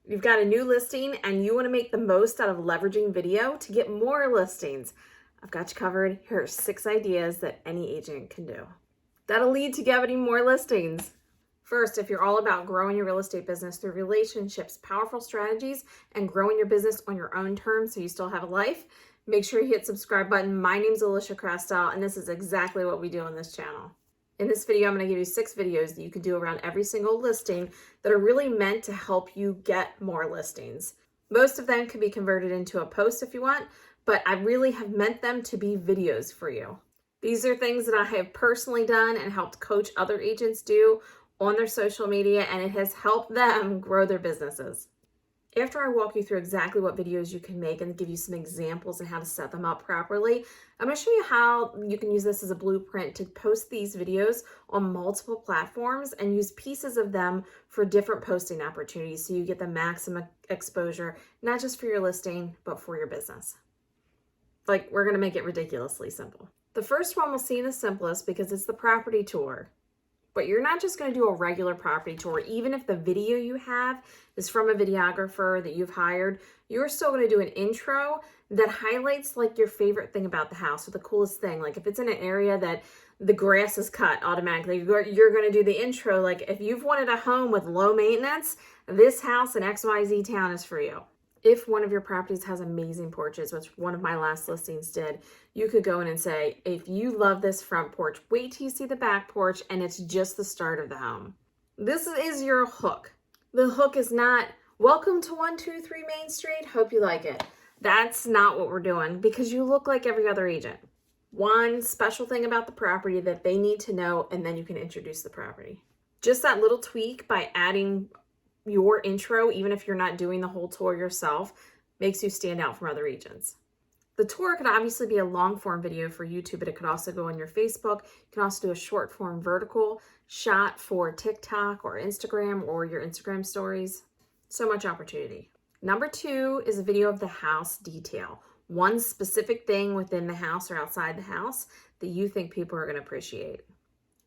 You've got a new listing and you want to make the most out of leveraging video to get more listings. I've got you covered. Here are 6 ideas that any agent can do that'll lead to getting more listings. First, if you're all about growing your real estate business through relationships, powerful strategies, and growing your business on your own terms so you still have a life, make sure you hit subscribe button. My name's Alisia Krastel, and this is exactly what we do on this channel. In this video, I'm going to give you 6 videos that you can do around every single listing that are really meant to help you get more listings. Most of them can be converted into a post if you want, but I really have meant them to be videos for you. These are things that I have personally done and helped coach other agents do on their social media, and it has helped them grow their businesses. After I walk you through exactly what videos you can make and give you some examples on how to set them up properly, I'm going to show you how you can use this as a blueprint to post these videos on multiple platforms and use pieces of them for different posting opportunities so you get the maximum exposure, not just for your listing, but for your business. Like, we're going to make it ridiculously simple. The first one will seem the simplest because it's the property tour. But you're not just going to do a regular property tour. Even if the video you have is from a videographer that you've hired, you're still going to do an intro that highlights like your favorite thing about the house or the coolest thing. Like if it's in an area that the grass is cut automatically, you're going to do the intro. Like if you've wanted a home with low maintenance, this house in XYZ town is for you. If one of your properties has amazing porches, which one of my last listings did, you could go in and say, if you love this front porch, wait till you see the back porch and it's just the start of the home. This is your hook. The hook is not, welcome to 123 Main Street, hope you like it. That's not what we're doing because you look like every other agent. One special thing about the property that they need to know, and then you can introduce the property. Just that little tweak by adding your intro, even if you're not doing the whole tour yourself, makes you stand out from other agents. The tour could obviously be a long form video for YouTube, but it could also go on your Facebook. You can also do a short form vertical shot for TikTok or Instagram or your Instagram stories. So much opportunity. Number 2 is a video of the house detail. One specific thing within the house or outside the house that you think people are going to appreciate.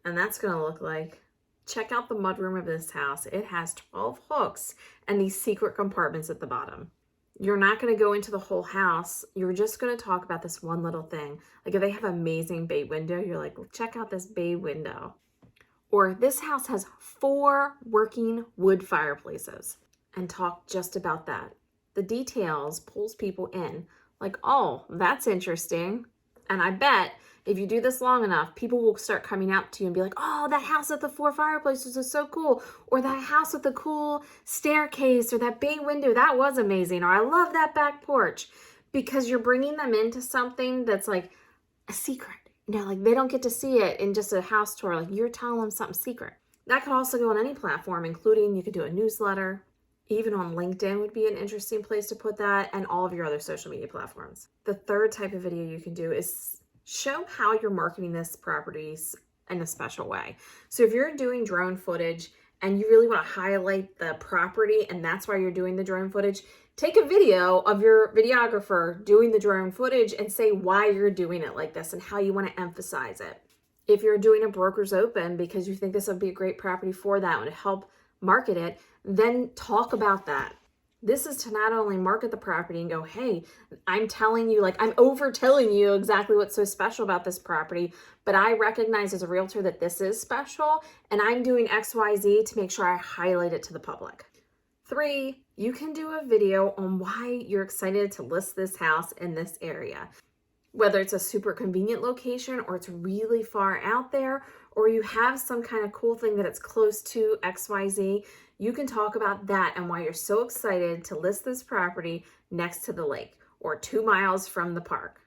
And that's going to look like, check out the mudroom of this house. It has 12 hooks and these secret compartments at the bottom. You're not going to go into the whole house. You're just going to talk about this one little thing. Like if they have an amazing bay window, you're like, check out this bay window. Or this house has 4 working wood fireplaces, and talk just about that. The details pulls people in. Like, oh, that's interesting. And I bet if you do this long enough, people will start coming out to you and be like, oh, that house with the 4 fireplaces is so cool. Or that house with the cool staircase or that bay window, that was amazing. Or I love that back porch. Because you're bringing them into something that's like a secret. You know, like they don't get to see it in just a house tour. Like you're telling them something secret. That could also go on any platform, including you could do a newsletter. Even on LinkedIn would be an interesting place to put that, and all of your other social media platforms. The third type of video you can do is show how you're marketing this properties in a special way. So if you're doing drone footage and you really want to highlight the property and that's why you're doing the drone footage, take a video of your videographer doing the drone footage and say why you're doing it like this and how you want to emphasize it. If you're doing a broker's open because you think this would be a great property for that and to help market it, then talk about that. This is to not only market the property and go, hey, I'm telling you, like I'm over telling you exactly what's so special about this property, but I recognize as a realtor that this is special and I'm doing XYZ to make sure I highlight it to the public. 3, you can do a video on why you're excited to list this house in this area. Whether it's a super convenient location or it's really far out there, or you have some kind of cool thing that it's close to XYZ, you can talk about that and why you're so excited to list this property next to the lake or 2 miles from the park,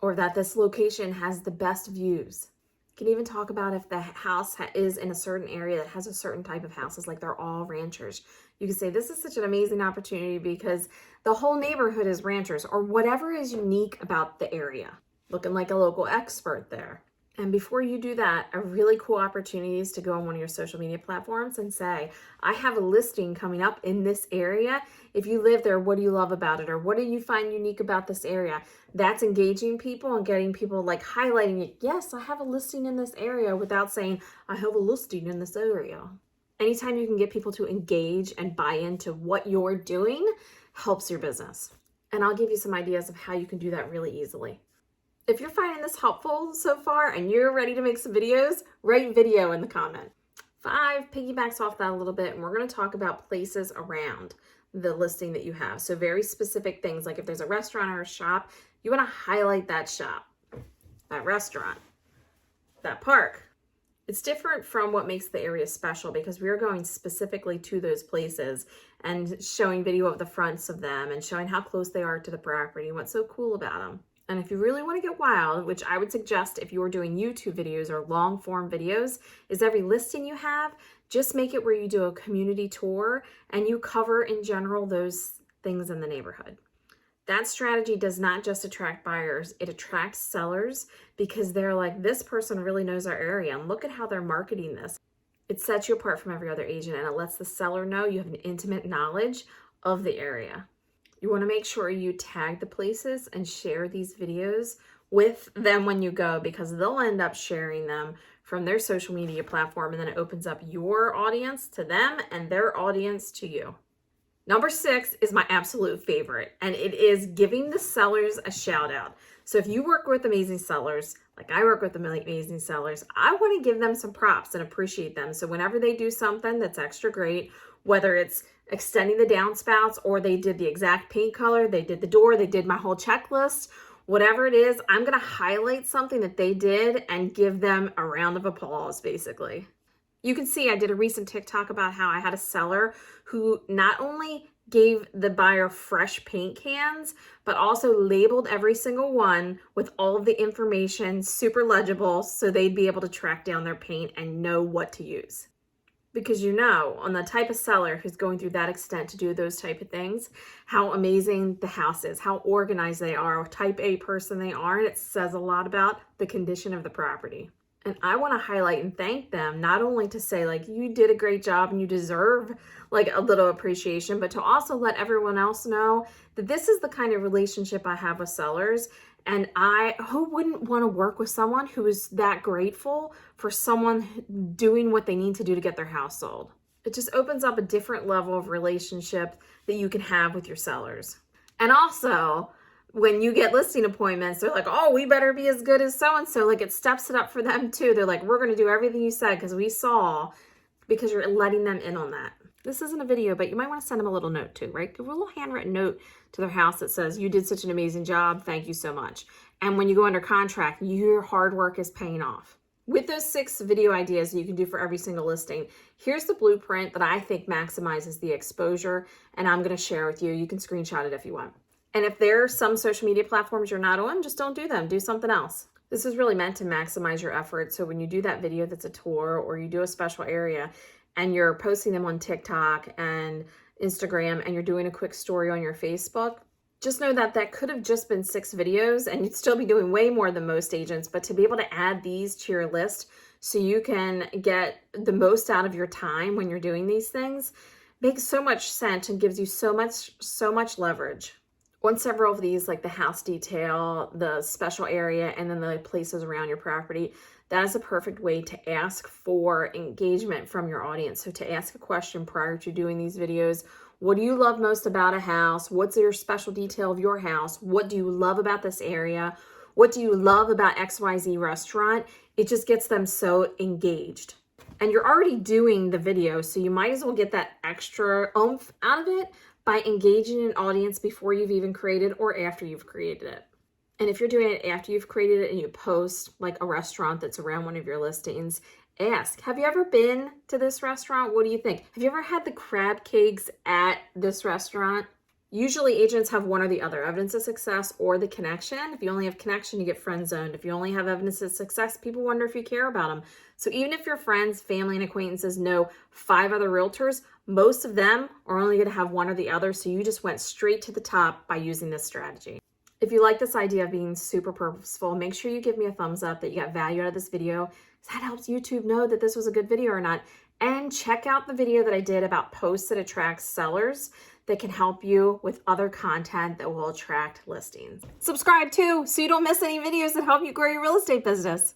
or that this location has the best views. You can even talk about if the house is in a certain area that has a certain type of houses, like they're all ranchers. You can say this is such an amazing opportunity because the whole neighborhood is ranchers, or whatever is unique about the area. Looking like a local expert there. And before you do that, a really cool opportunity is to go on one of your social media platforms and say, I have a listing coming up in this area. If you live there, what do you love about it? Or what do you find unique about this area? That's engaging people and getting people like highlighting it. Yes, I have a listing in this area without saying, I have a listing in this area. Anytime you can get people to engage and buy into what you're doing helps your business. And I'll give you some ideas of how you can do that really easily. If you're finding this helpful so far and you're ready to make some videos, write video in the comment. 5 piggybacks off that a little bit, and we're going to talk about places around the listing that you have. So very specific things, like if there's a restaurant or a shop, you want to highlight that shop, that restaurant, that park. It's different from what makes the area special because we are going specifically to those places and showing video of the fronts of them and showing how close they are to the property and what's so cool about them. And if you really want to get wild, which I would suggest if you're doing YouTube videos or long form videos, is every listing you have, just make it where you do a community tour and you cover in general those things in the neighborhood. That strategy does not just attract buyers, it attracts sellers because they're like, this person really knows our area and look at how they're marketing this. It sets you apart from every other agent and it lets the seller know you have an intimate knowledge of the area. You want to make sure you tag the places and share these videos with them when you go because they'll end up sharing them from their social media platform and then it opens up your audience to them and their audience to you. Number 6 is my absolute favorite, and it is giving the sellers a shout out. So if you work with amazing sellers, like I work with amazing sellers, I want to give them some props and appreciate them. So whenever they do something that's extra great, whether it's extending the downspouts or they did the exact paint color, they did the door, they did my whole checklist, whatever it is, I'm going to highlight something that they did and give them a round of applause, basically. You can see I did a recent TikTok about how I had a seller who not only gave the buyer fresh paint cans, but also labeled every single one with all of the information, super legible, so they'd be able to track down their paint and know what to use. Because you know, on the type of seller who's going through that extent to do those type of things, how amazing the house is, how organized they are, what type A person they are, and it says a lot about the condition of the property. And I want to highlight and thank them, not only to say like, you did a great job and you deserve like a little appreciation, but to also let everyone else know that this is the kind of relationship I have with sellers. And who wouldn't want to work with someone who is that grateful for someone doing what they need to do to get their house sold? It just opens up a different level of relationship that you can have with your sellers. And also, when you get listing appointments, they're like, oh, we better be as good as so-and-so. Like it steps it up for them too. They're like, we're going to do everything you said because we saw, because you're letting them in on that. This isn't a video, but you might want to send them a little note too, right? Give a little handwritten note to their house that says, you did such an amazing job. Thank you so much. And when you go under contract, your hard work is paying off. With those 6 video ideas you can do for every single listing, here's the blueprint that I think maximizes the exposure. And I'm going to share with you. You can screenshot it if you want. And if there are some social media platforms you're not on, just don't do them. Do something else. This is really meant to maximize your effort. So when you do that video that's a tour or you do a special area and you're posting them on TikTok and Instagram and you're doing a quick story on your Facebook, just know that that could have just been 6 videos and you'd still be doing way more than most agents. But to be able to add these to your list so you can get the most out of your time when you're doing these things makes so much sense and gives you so much leverage. On several of these, like the house detail, the special area, and then the places around your property, that is a perfect way to ask for engagement from your audience. So to ask a question prior to doing these videos, what do you love most about a house? What's your special detail of your house? What do you love about this area? What do you love about XYZ restaurant? It just gets them so engaged. And you're already doing the video, so you might as well get that extra oomph out of it by engaging an audience before you've even created or after you've created it. And if you're doing it after you've created it and you post like a restaurant that's around one of your listings, ask, have you ever been to this restaurant? What do you think? Have you ever had the crab cakes at this restaurant? Usually agents have one or the other, evidence of success or the connection. If you only have connection, you get friend zoned. If you only have evidence of success, people wonder if you care about them. So even if your friends, family, and acquaintances know 5 other realtors, most of them are only going to have one or the other. So you just went straight to the top by using this strategy. If you like this idea of being super purposeful, make sure you give me a thumbs up that you got value out of this video. That helps YouTube know that this was a good video or not. And check out the video that I did about posts that attract sellers that can help you with other content that will attract listings. Subscribe too, so you don't miss any videos that help you grow your real estate business.